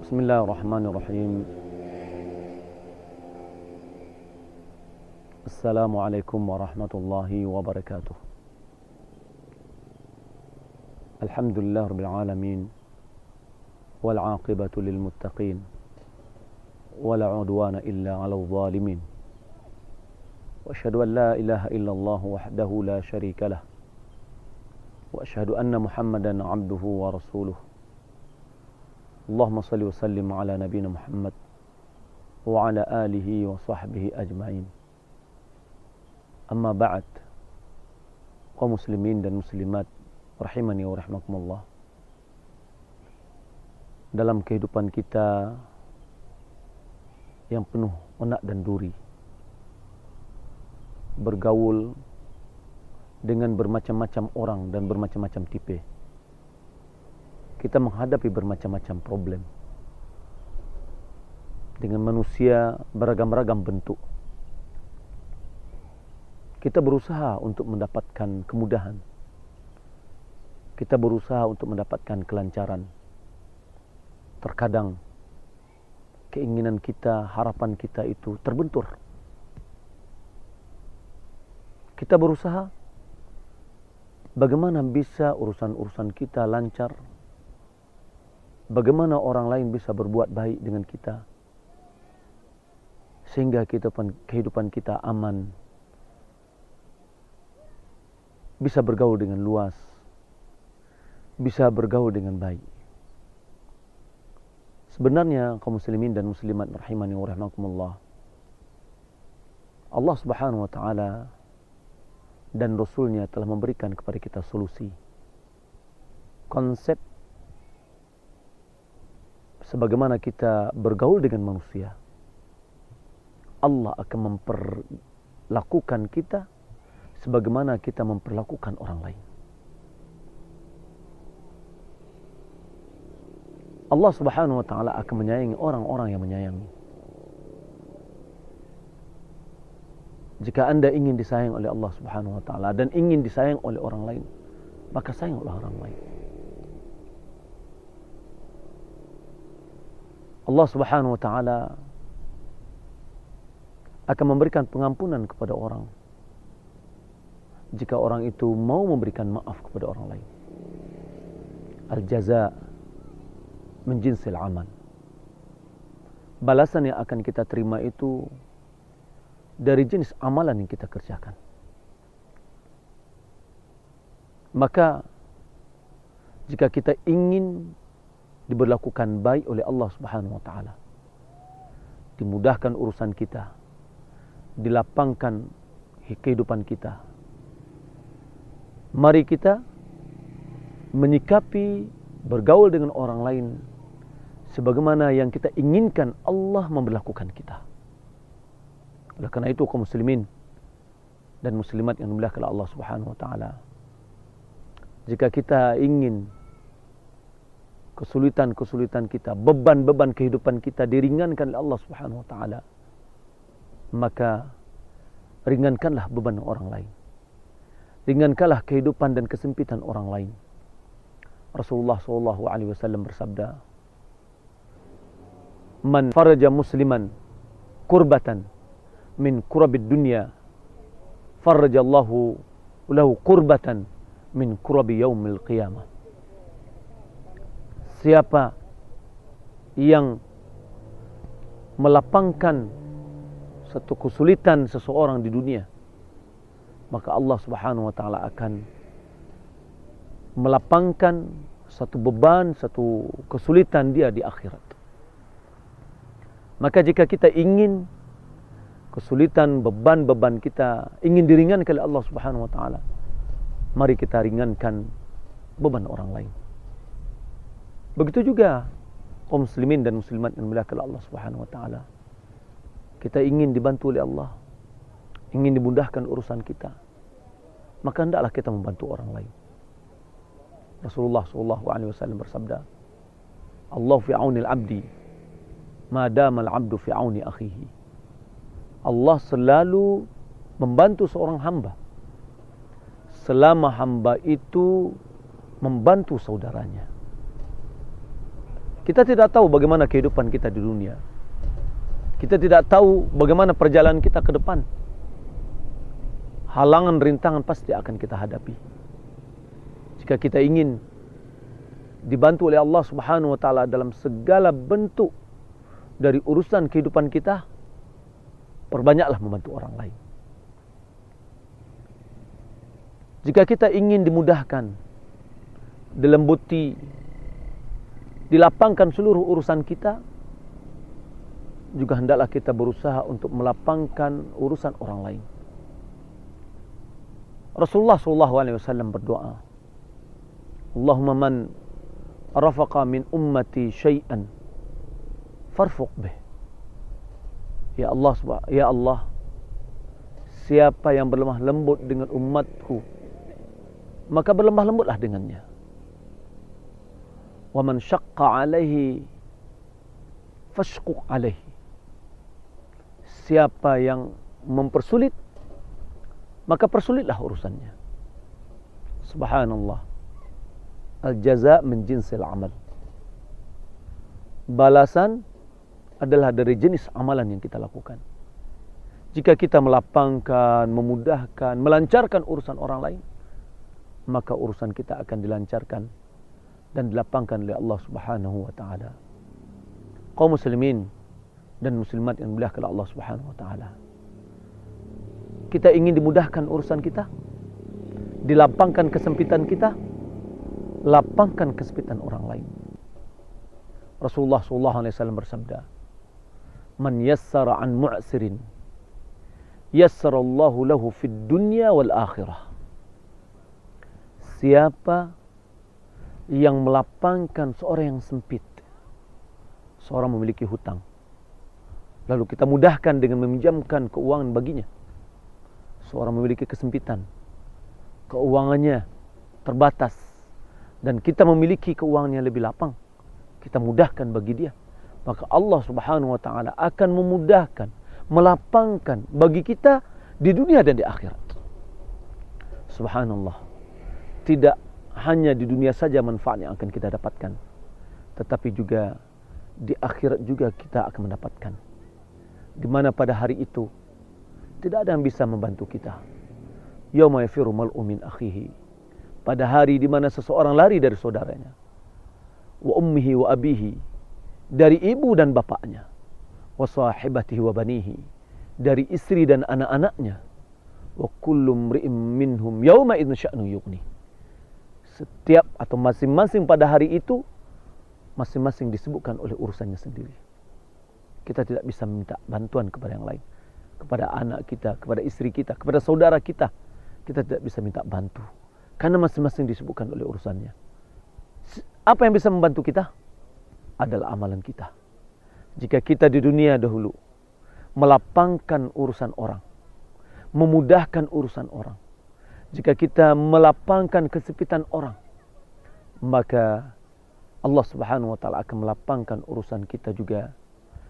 Bismillahirrahmanirrahim. Assalamualaikum warahmatullahi wabarakatuh. Alhamdulillah rabbil alamin. Wal aqibatu lil muttaqin. Wala udwana illa 'alal zalimin. Wa asyhadu an la ilaha illallah wahdahu la syarika lah. Wa asyhadu anna Muhammadan 'abduhu wa rasuluh. Allahumma salli wa sallim ala nabiyina Muhammad wa ala alihi wa sahbihi ajma'in. Amma ba'd. Kaum muslimin dan muslimat rahimani wa rahmakumullah. Dalam kehidupan kita yang penuh onak dan duri, bergaul dengan bermacam-macam orang dan bermacam-macam tipe, kita menghadapi bermacam-macam problem dengan manusia beragam-ragam bentuk. Kita berusaha untuk mendapatkan kemudahan. Kita berusaha untuk mendapatkan kelancaran. Terkadang keinginan kita, harapan kita itu terbentur. Kita berusaha bagaimana bisa urusan-urusan kita lancar. Bagaimana orang lain bisa berbuat baik dengan kita, sehingga kehidupan kita aman, bisa bergaul dengan luas, bisa bergaul dengan baik. Sebenarnya kaum muslimin dan muslimat rahimani wa rahmakumullah, Allah Subhanahu wa taala dan Rasulnya telah memberikan kepada kita solusi. Konsep sebagaimana kita bergaul dengan manusia, Allah akan memperlakukan kita sebagaimana kita memperlakukan orang lain. Allah Subhanahu wa taala akan menyayangi orang-orang yang menyayangi. Jika Anda ingin disayang oleh Allah Subhanahu wa taala dan ingin disayang oleh orang lain, maka sayanglah orang lain. Allah Subhanahu wa taala akan memberikan pengampunan kepada orang jika orang itu mau memberikan maaf kepada orang lain. Al-jaza min jinsil amal. Balasan yang akan kita terima itu dari jenis amalan yang kita kerjakan. Maka jika kita ingin diberlakukan baik oleh Allah Subhanahu wa taala, dimudahkan urusan kita, dilapangkan kehidupan kita, mari kita menyikapi bergaul dengan orang lain sebagaimana yang kita inginkan Allah memberlakukan kita. Oleh karena itu kaum muslimin dan muslimat yang dimuliakan Allah Subhanahu wa taala, jika kita ingin kesulitan-kesulitan kita, beban-beban kehidupan kita diringankan oleh Allah Subhanahu wa taala, maka ringankanlah beban orang lain. Ringankanlah kehidupan dan kesempitan orang lain. Rasulullah sallallahu alaihi wasallam bersabda, "Man faraja musliman kurbatan min kurabid dunya, farajallahu lahu kurbatan min kurabi yaumil qiyamah." Siapa yang melapangkan satu kesulitan seseorang di dunia, maka Allah Subhanahu wa taala akan melapangkan satu beban, satu kesulitan dia di akhirat. Maka jika kita ingin kesulitan, beban-beban kita ingin diringankan oleh Allah Subhanahu wa taala, mari kita ringankan beban orang lain. Begitu juga kaum muslimin dan muslimat yang dimuliakan Allah Subhanahu wa taala. Kita ingin dibantu oleh Allah, ingin dimudahkan urusan kita, maka hendaklah kita membantu orang lain. Rasulullah sallallahu alaihi wasallam bersabda, "Allah fi auni al-'abdi ma dama al-'abdu fi auni akhihi." Allah selalu membantu seorang hamba selama hamba itu membantu saudaranya. Kita tidak tahu bagaimana kehidupan kita di dunia. Kita tidak tahu bagaimana perjalanan kita ke depan. Halangan, rintangan pasti akan kita hadapi. Jika kita ingin dibantu oleh Allah Subhanahu wa taala dalam segala bentuk dari urusan kehidupan kita, perbanyaklah membantu orang lain. Jika kita ingin dimudahkan, dilembuti, dilapangkan seluruh urusan kita, juga hendaklah kita berusaha untuk melapangkan urusan orang lain. Rasulullah SAW berdoa, Allahumma man rafaqa min ummati syai'an farfuq bih. Ya Allah, siapa yang berlemah lembut dengan umatku, maka berlemah lembutlah dengannya. Wa man syaqqa alaihi fashquq alaihi. Siapa yang mempersulit, maka persulitlah urusannya. Subhanallah. Al-jaza' min jinsil amal. Balasan adalah dari jenis amalan yang kita lakukan. Jika kita melapangkan, memudahkan, melancarkan urusan orang lain, maka urusan kita akan dilancarkan dan dilapangkan oleh Allah Subhanahu wa taala. Kaum muslimin dan muslimat yang dimuliakan oleh Allah Subhanahu wa taala. Kita ingin dimudahkan urusan kita, dilapangkan kesempitan kita, lapangkan kesempitan orang lain. Rasulullah SAW bersabda, "Man yassara an mu'sirin, yassarallahu lahu fid dunya wal akhirah." Siapa yang melapangkan seorang yang sempit, seorang memiliki hutang, lalu kita mudahkan dengan meminjamkan keuangan baginya. Seorang memiliki kesempitan, keuangannya terbatas, dan kita memiliki keuangannya lebih lapang, kita mudahkan bagi dia, maka Allah Subhanahu wa taala akan memudahkan, melapangkan bagi kita di dunia dan di akhirat. Subhanallah. Tidak hanya di dunia saja manfaat yang akan kita dapatkan, tetapi juga di akhirat juga kita akan mendapatkan. Di mana pada hari itu tidak ada yang bisa membantu kita. Yauma yafiru mar'u min akhihi. Pada hari di mana seseorang lari dari saudaranya. Wa ummihi wa abihi. Dari ibu dan bapaknya. Wa sahibatihi wa banihi. Dari istri dan anak-anaknya. Wa kullu mri'in minhum yauma idzin sya'nu yughni. Setiap atau masing-masing pada hari itu, masing-masing disibukkan oleh urusannya sendiri. Kita tidak bisa minta bantuan kepada yang lain, kepada anak kita, kepada istri kita, kepada saudara kita. Kita tidak bisa minta bantu, karena masing-masing disibukkan oleh urusannya. Apa yang bisa membantu kita? Adalah amalan kita. Jika kita di dunia dahulu melapangkan urusan orang, memudahkan urusan orang, jika kita melapangkan kesempitan orang, maka Allah Subhanahu wa taala akan melapangkan urusan kita juga,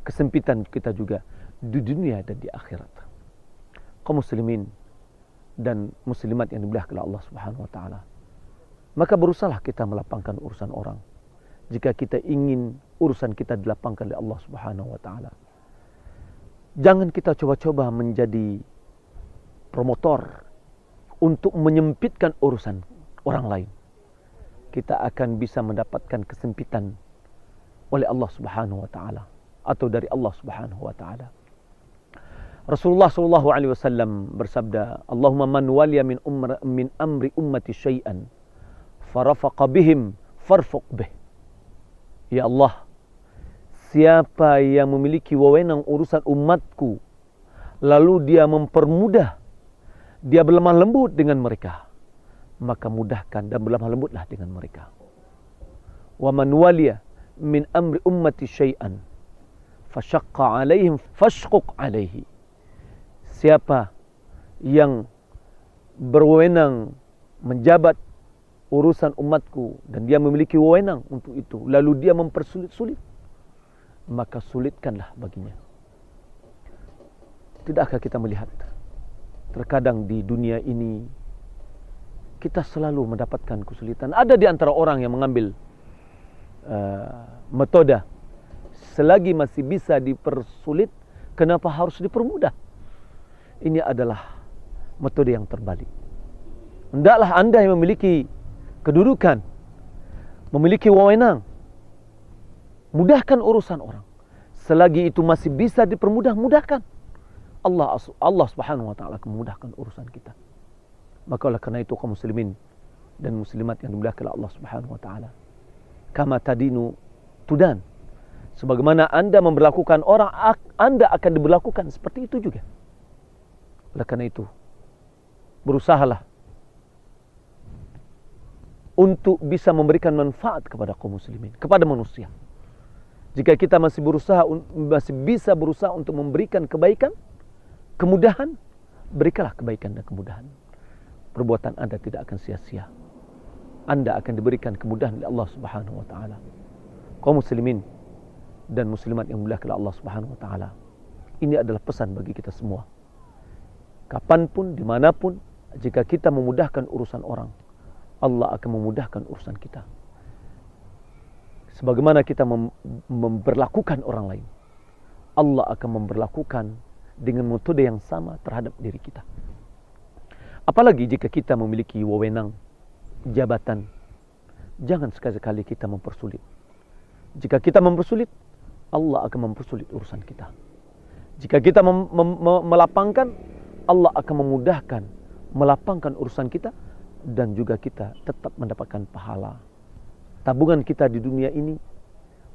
kesempitan kita juga di dunia dan di akhirat. Kaum muslimin dan muslimat yang dimuliakan oleh Allah Subhanahu wa taala, maka berusahalah kita melapangkan urusan orang jika kita ingin urusan kita dilapangkan oleh Allah Subhanahu wa taala. Jangan kita coba-coba menjadi promotor untuk menyempitkan urusan orang lain. Kita akan bisa mendapatkan kesempitan oleh Allah Subhanahu wa taala atau dari Allah Subhanahu wa taala. Rasulullah SAW bersabda, Allahumma man waliya min amri ummati syai'an farafaqa bihim farfuq bih. Ya Allah, siapa yang memiliki wewenang urusan umatku, lalu dia mempermudah, dia berlemah lembut dengan mereka, maka mudahkan dan berlemah lembutlah dengan mereka. Wa man waliya min amri ummati syai'an fashaqqa alaihim fashquq alaihi. Siapa yang berwenang menjabat urusan umatku dan dia memiliki wewenang untuk itu, lalu dia mempersulit-sulit, maka sulitkanlah baginya. Tidakkah kita melihat terkadang di dunia ini kita selalu mendapatkan kesulitan? Ada di antara orang yang mengambil metode. Selagi masih bisa dipersulit, kenapa harus dipermudah? Ini adalah metode yang terbalik. Hendaklah Anda yang memiliki kedudukan, memiliki wewenang, mudahkan urusan orang. Selagi itu masih bisa dipermudah, mudahkan. Allah Subhanahu wa taala akan memudahkan urusan kita. Maka oleh karena itu kaum muslimin dan muslimat yang dimuliakan Allah Subhanahu wa taala, kama tadinu tudan. Sebagaimana Anda memperlakukan orang, Anda akan diberlakukan seperti itu juga. Oleh karena itu, berusahalah untuk bisa memberikan manfaat kepada kaum muslimin, kepada manusia. Jika kita masih bisa berusaha untuk memberikan kebaikan, kemudahan, berikanlah kebaikan dan kemudahan. Perbuatan Anda tidak akan sia-sia. Anda akan diberikan kemudahan oleh Allah Subhanahu wa taala. Kaum muslimin dan muslimat yang dimuliakan Allah Subhanahu wa taala, ini adalah pesan bagi kita semua. Kapanpun, dimanapun, jika kita memudahkan urusan orang, Allah akan memudahkan urusan kita. Sebagaimana kita memperlakukan orang lain, Allah akan memperlakukan dengan metode yang sama terhadap diri kita. Apalagi jika kita memiliki wewenang, jabatan, jangan sekali-kali kita mempersulit. Jika kita mempersulit, Allah akan mempersulit urusan kita. Jika kita melapangkan, Allah akan memudahkan, melapangkan urusan kita, dan juga kita tetap mendapatkan pahala. Tabungan kita di dunia ini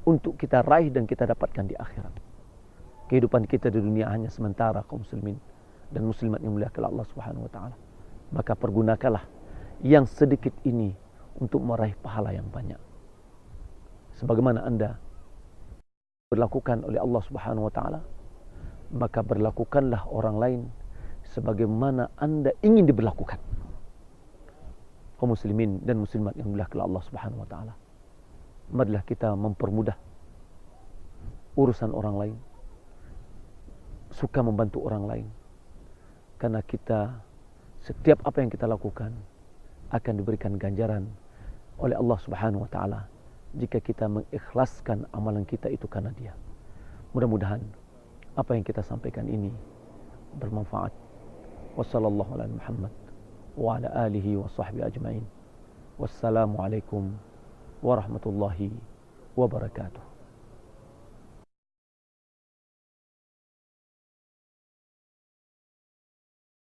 untuk kita raih dan kita dapatkan di akhirat. Kehidupan kita di dunia hanya sementara, kaum muslimin dan muslimat yang muliakan Allah Subhanahu wa taala. Maka pergunakanlah yang sedikit ini untuk meraih pahala yang banyak. Sebagaimana Anda berlakukan oleh Allah Subhanahu wa taala, maka berlakukanlah orang lain sebagaimana Anda ingin diberlakukan. Kaum muslimin dan muslimat yang dimuliakan Allah Subhanahu wa taala, marilah kita mempermudah urusan orang lain, suka membantu orang lain, karena kita setiap apa yang kita lakukan akan diberikan ganjaran oleh Allah Subhanahu wa taala jika kita mengikhlaskan amalan kita itu karena Dia. Mudah-mudahan apa yang kita sampaikan ini bermanfaat. Wassallallahu ala Muhammad wa ala alihi wa sahbihi ajma'in. Wassalamualaikum warahmatullahi wabarakatuh.